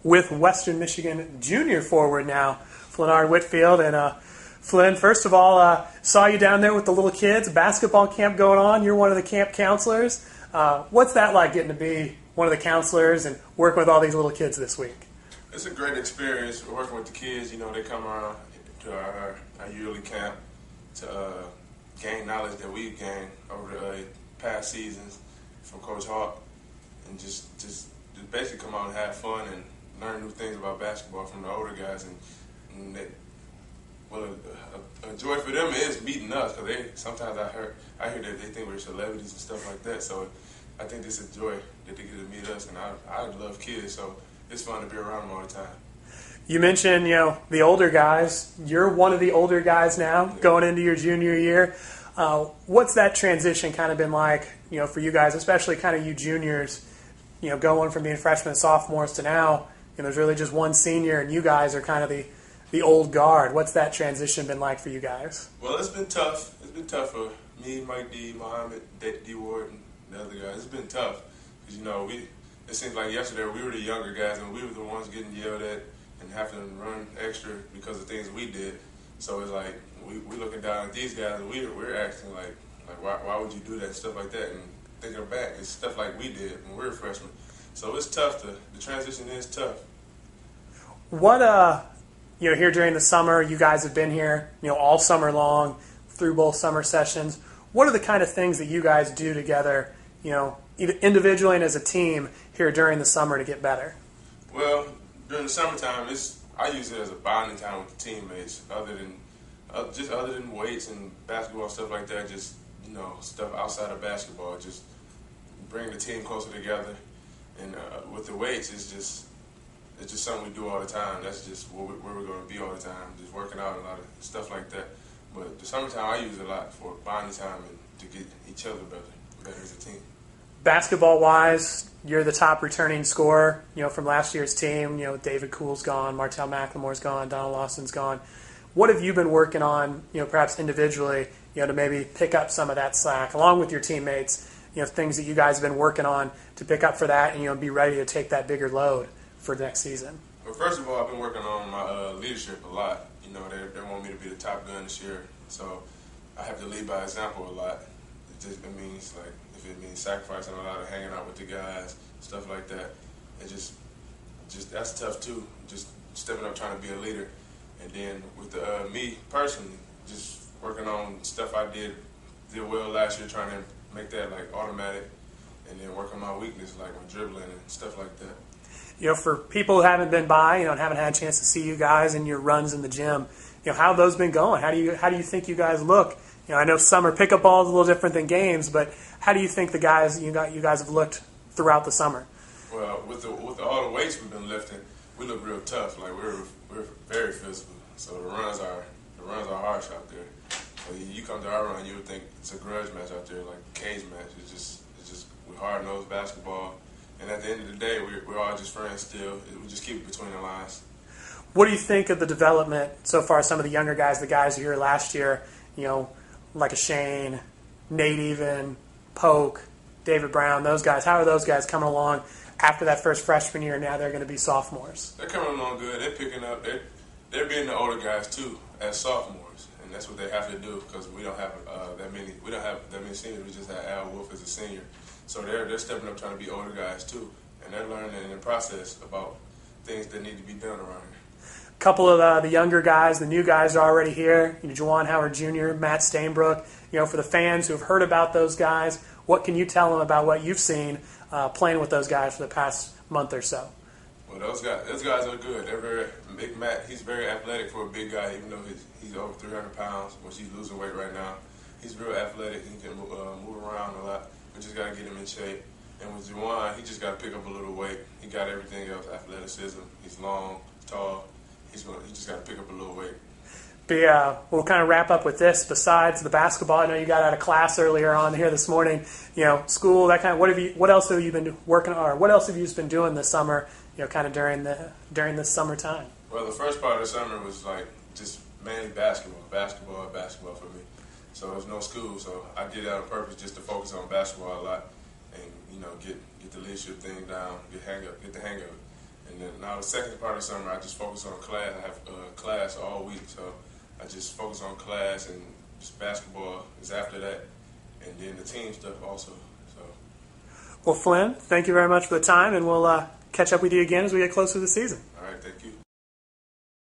with Western Michigan junior forward now, Flenard Whitfield. And Flynn, first of all, saw you down there with the little kids, basketball camp going on. You're one of the camp counselors. What's that like, getting to be one of the counselors and working with all these little kids this week? It's a great experience working with the kids. You know, they come around to our yearly camp to gain knowledge that we've gained over the past seasons from Coach Hawk, and just basically come out and have fun and learn new things about basketball from the older guys. And a joy for them is meeting us, because sometimes I hear that they think we're celebrities and stuff like that. So I think it's a joy that they get to meet us, and I love kids, so it's fun to be around them all the time. You mentioned, the older guys. You're one of the older guys now, going into your junior year. What's that transition kind of been like, for you guys, especially kind of you juniors, going from being freshmen and sophomores to now, there's really just one senior, and you guys are kind of the old guard. What's that transition been like for you guys? Well, it's been tough. It's been tough for me, Mike D, Muhammad, D Ward, and the other guys. It's been tough because, it seems like yesterday we were the younger guys, and we were the ones getting yelled at and having to run extra because of things we did. So it's like we looking down at these guys, and we're acting like why would you do that, stuff like that. And thinking back, it's stuff like we did when we were freshmen. So it's tough. The transition is tough. What here during the summer, you guys have been here, all summer long through both summer sessions. What are the kind of things that you guys do together, either individually and as a team here during the summer to get better? Well, during the summertime, I use it as a bonding time with the teammates. Other than weights and basketball, stuff like that, just stuff outside of basketball, just bring the team closer together. And with the weights, it's just something we do all the time. That's just where we're going to be all the time, just working out, a lot of stuff like that. But the summertime, I use it a lot for bonding time and to get each other better as a team. Basketball-wise, you're the top returning scorer, from last year's team. David Kuhl's gone, Martell McLemore's gone, Donald Lawson's gone. What have you been working on, perhaps individually, to maybe pick up some of that slack, along with your teammates, things that you guys have been working on to pick up for that and, be ready to take that bigger load for next season? Well, first of all, I've been working on my leadership a lot. They want me to be the top gun this year, so I have to lead by example a lot. It means if it means sacrificing a lot of hanging out with the guys, stuff like that. It just that's tough too. Just stepping up, trying to be a leader, and then with me personally, just working on stuff I did well last year, trying to make that automatic, and then work on my weakness like my dribbling and stuff like that. For people who haven't been by, and haven't had a chance to see you guys and your runs in the gym, how have those been going? How do you think you guys look? I know summer pickup ball is a little different than games, but how do you think you guys have looked throughout the summer? Well, with all the weights we've been lifting, we look real tough. We're very physical. So the runs are harsh out there. So you come to our run, you would think it's a grudge match out there, like a cage match. It's just we're hard-nosed basketball. And at the end of the day, we're all just friends still. We just keep it between the lines. What do you think of the development so far? Some of the younger guys, the guys who were here last year, like a Shane, Nate even, Polk, David Brown, those guys. How are those guys coming along after that first freshman year? Now they're going to be sophomores. They're coming along good. They're picking up. They're being the older guys too as sophomores, and that's what they have to do because we don't have that many. We don't have that many seniors. We just had Al Wolf as a senior. So they're stepping up trying to be older guys too, and they're learning in the process about things that need to be done around here. A couple of the younger guys, the new guys are already here. Juwan Howard Jr., Matt Stainbrook. For the fans who have heard about those guys, what can you tell them about what you've seen playing with those guys for the past month or so? Well, those guys are good. They're very big. Matt, he's very athletic for a big guy, even though he's over 300 pounds, which he's losing weight right now. He's real athletic. He can move around a lot. We just got to get him in shape. And with Juwan, he just got to pick up a little weight. He got everything else, athleticism. He's long, tall. He just got to pick up a little weight. We'll kind of wrap up with this. Besides the basketball, I know you got out of class earlier on here this morning. School, that kind of. What else have you been working on, or what else have you just been doing this summer? Kind of during this summertime. Well, the first part of the summer was just mainly basketball for me. So there was no school, so I did that on purpose just to focus on basketball a lot, and get the leadership thing down, get the hang of it. And then now the second part of summer, I just focus on class. I have class all week, so I just focus on class, and just basketball is after that, and then the team stuff also. So. Well, Flynn, thank you very much for the time, and we'll catch up with you again as we get closer to the season.